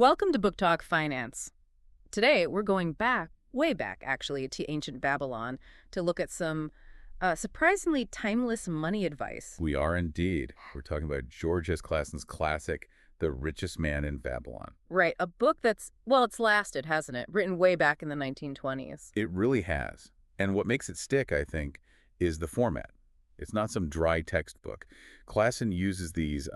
Welcome to Book Talk Finance. Today, we're going back, way back actually, to ancient Babylon to look at some surprisingly timeless money advice. We are indeed. We're talking about George S. Clason's classic, The Richest Man in Babylon. Right, a book that's, well, it's lasted, hasn't it? Written way back in the 1920s. It really has. And what makes it stick, I think, is the format. It's not some dry textbook. Clason uses these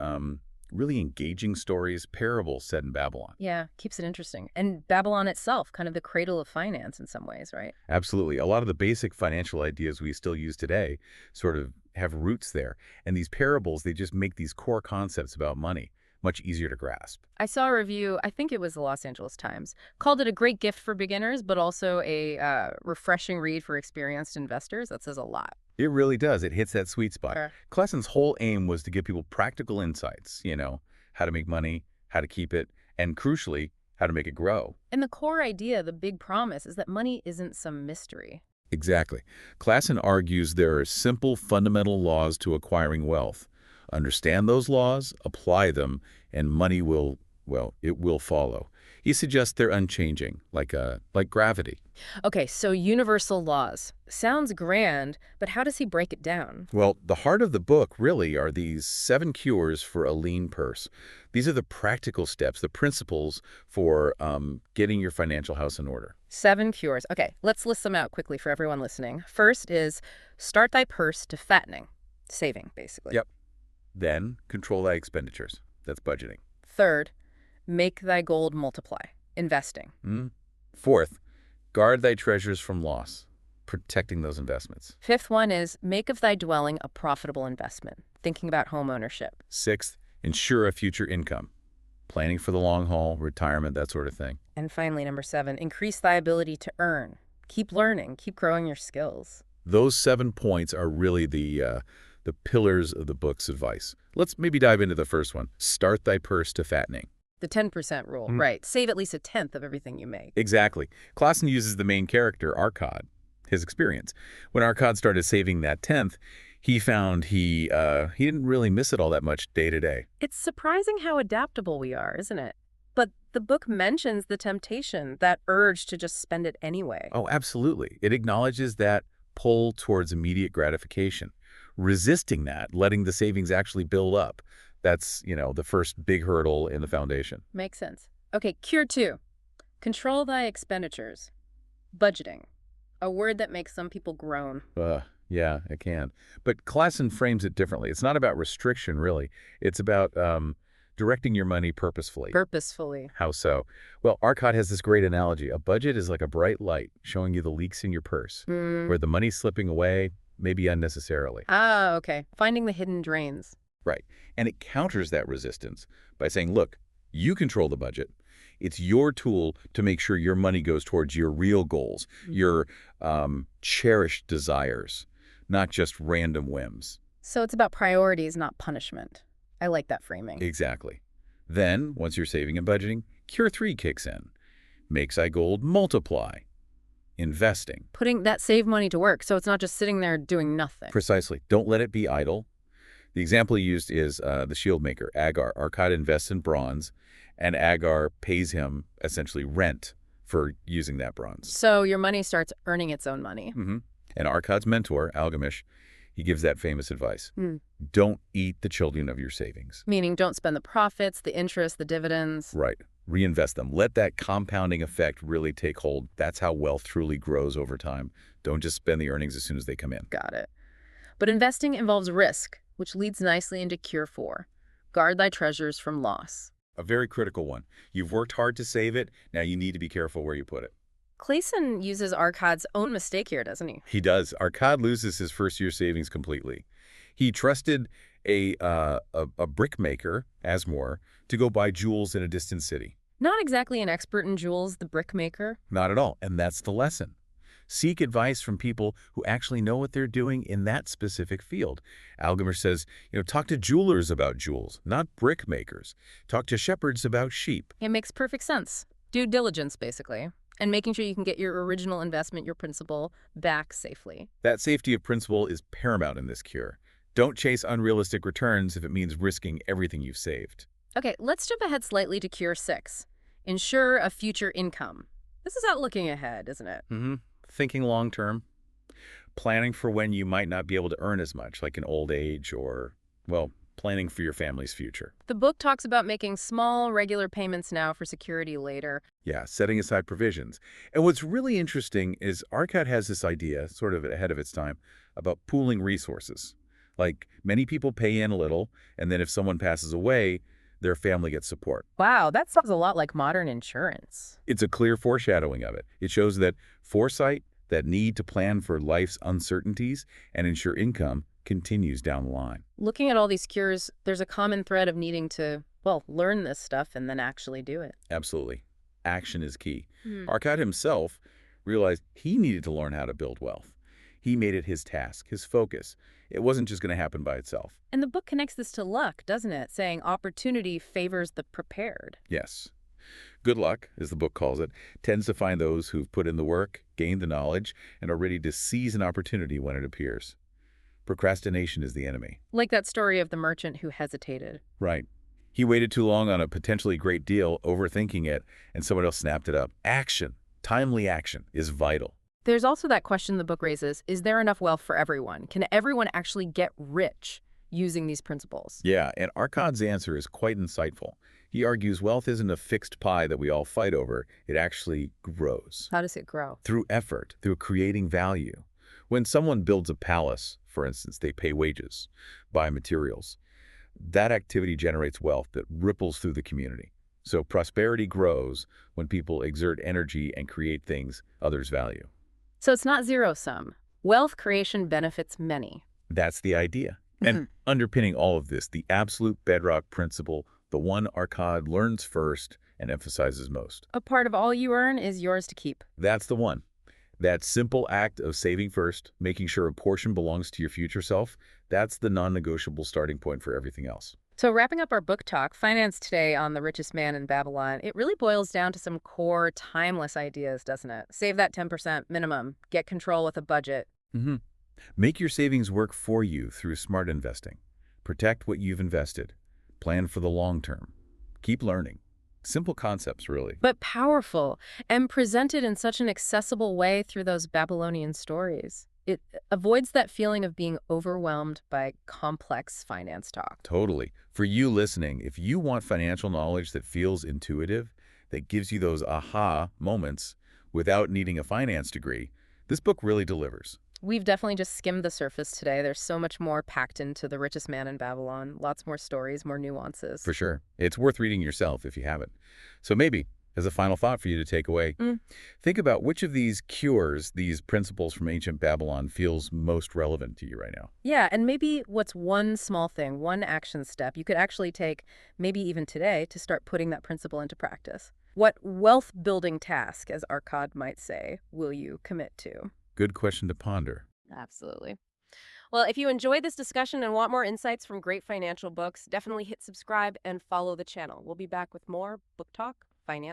really engaging stories, parables set in Babylon. Yeah, keeps it interesting. And Babylon itself, kind of the cradle of finance in some ways, right? Absolutely. A lot of the basic financial ideas we still use today sort of have roots there. And these parables, they just make these core concepts about money much easier to grasp. I saw a review, I think it was the Los Angeles Times, called it a great gift for beginners, but also a refreshing read for experienced investors. That says a lot. It really does. It hits that sweet spot. Sure. Clason's whole aim was to give people practical insights, how to make money, how to keep it, and crucially, how to make it grow. And the core idea, the big promise, is that money isn't some mystery. Exactly. Clason argues there are simple, fundamental laws to acquiring wealth. Understand those laws, apply them, and money will, well, it will follow. He suggests they're unchanging, like gravity. Okay, so universal laws. Sounds grand, but how does he break it down? Well, the heart of the book really are these 7 cures for a lean purse. These are the practical steps, the principles for getting your financial house in order. 7 cures. Okay, let's list them out quickly for everyone listening. First is start thy purse to fattening. Saving, basically. Yep. Then, control thy expenditures. That's budgeting. Third, make thy gold multiply. Investing. Fourth, guard thy treasures from loss. Protecting those investments. Fifth one is make of thy dwelling a profitable investment. Thinking about home ownership. Sixth, ensure a future income. Planning for the long haul, retirement, that sort of thing. And finally, number 7, increase thy ability to earn. Keep learning. Keep growing your skills. Those 7 points are really the pillars of the book's advice. Let's maybe dive into the first one. Start thy purse to fattening. The 10% rule, right. Save at least a tenth of everything you make. Exactly. Clason uses the main character, Arcad, his experience. When Arcad started saving that tenth, he found he didn't really miss it all that much day to day. It's surprising how adaptable we are, isn't it? But the book mentions the temptation, that urge to just spend it anyway. Oh, absolutely. It acknowledges that pull towards immediate gratification. Resisting that, letting the savings actually build up. That's, the first big hurdle in the foundation. Makes sense. Okay, cure 2. Control thy expenditures. Budgeting. A word that makes some people groan. Yeah, it can. But Clason frames it differently. It's not about restriction, really. It's about directing your money purposefully. Purposefully. How so? Well, Arcot has this great analogy. A budget is like a bright light showing you the leaks in your purse, where the money's slipping away, maybe unnecessarily. Ah, okay. Finding the hidden drains. Right. And it counters that resistance by saying, look, you control the budget. It's your tool to make sure your money goes towards your real goals, your cherished desires, not just random whims. So it's about priorities, not punishment. I like that framing. Exactly. Then, once you're saving and budgeting, cure 3 kicks in. Makes thy gold multiply. Investing. Putting that saved money to work, so it's not just sitting there doing nothing. Precisely. Don't let it be idle. The example he used is the shield maker, Agar. Arcad invests in bronze, and Agar pays him essentially rent for using that bronze. So your money starts earning its own money. And Arcad's mentor, Algamish, he gives that famous advice. Don't eat the children of your savings. Meaning don't spend the profits, the interest, the dividends. Right. Reinvest them. Let that compounding effect really take hold. That's how wealth truly grows over time. Don't just spend the earnings as soon as they come in. Got it. But investing involves risk, which leads nicely into cure 4. Guard thy treasures from loss. A very critical one. You've worked hard to save it. Now you need to be careful where you put it. Clason uses Arcad's own mistake here, doesn't he? He does. Arcad loses his first-year savings completely. He trusted a brickmaker, Asmore, to go buy jewels in a distant city. Not exactly an expert in jewels, the brickmaker. Not at all. And that's the lesson. Seek advice from people who actually know what they're doing in that specific field. Algamish says, talk to jewelers about jewels, not brickmakers. Talk to shepherds about sheep. It makes perfect sense. Due diligence, basically. And making sure you can get your original investment, your principal, back safely. That safety of principal is paramount in this cure. Don't chase unrealistic returns if it means risking everything you've saved. Okay, let's jump ahead slightly to cure 6. Ensure a future income. This is out looking ahead, isn't it? Mm-hmm. Thinking long term, planning for when you might not be able to earn as much, like in old age or, well, planning for your family's future. The book talks about making small, regular payments now for security later. Yeah, setting aside provisions. And what's really interesting is Arcot has this idea, sort of ahead of its time, about pooling resources. Like many people pay in a little, and then if someone passes away, their family gets support. Wow, that sounds a lot like modern insurance. It's a clear foreshadowing of it. It shows that foresight, that need to plan for life's uncertainties and ensure income continues down the line. Looking at all these cures, there's a common thread of needing to, well, learn this stuff and then actually do it. Absolutely. Action is key. Hmm. Arcot himself realized he needed to learn how to build wealth. He made it his task, his focus. It wasn't just going to happen by itself. And the book connects this to luck, doesn't it? Saying opportunity favors the prepared. Yes. Good luck, as the book calls it, tends to find those who've put in the work, gained the knowledge, and are ready to seize an opportunity when it appears. Procrastination is the enemy. Like that story of the merchant who hesitated. Right. He waited too long on a potentially great deal, overthinking it, and someone else snapped it up. Action, timely action, is vital. There's also that question the book raises, is there enough wealth for everyone? Can everyone actually get rich using these principles? Yeah, and Arcot's answer is quite insightful. He argues wealth isn't a fixed pie that we all fight over. It actually grows. How does it grow? Through effort, through creating value. When someone builds a palace, for instance, they pay wages, buy materials. That activity generates wealth that ripples through the community. So prosperity grows when people exert energy and create things others value. So it's not zero-sum. Wealth creation benefits many. That's the idea. And underpinning all of this, the absolute bedrock principle, the one Arcot learns first and emphasizes most. A part of all you earn is yours to keep. That's the one. That simple act of saving first, making sure a portion belongs to your future self, that's the non-negotiable starting point for everything else. So wrapping up our book talk, Finance Today on The Richest Man in Babylon, it really boils down to some core, timeless ideas, doesn't it? Save that 10% minimum. Get control with a budget. Mm-hmm. Make your savings work for you through smart investing. Protect what you've invested. Plan for the long term. Keep learning. Simple concepts, really. But powerful, and presented in such an accessible way through those Babylonian stories. It avoids that feeling of being overwhelmed by complex finance talk. Totally. For you listening, if you want financial knowledge that feels intuitive, that gives you those aha moments without needing a finance degree, this book really delivers. We've definitely just skimmed the surface today. There's so much more packed into The Richest Man in Babylon. Lots more stories, more nuances. For sure. It's worth reading yourself if you haven't. So maybe, as a final thought for you to take away, think about which of these cures, these principles from ancient Babylon, feels most relevant to you right now. Yeah, and maybe what's one small thing, one action step you could actually take, maybe even today, to start putting that principle into practice. What wealth-building task, as Arcot might say, will you commit to? Good question to ponder. Absolutely. Well, if you enjoyed this discussion and want more insights from great financial books, definitely hit subscribe and follow the channel. We'll be back with more Book Talk Finance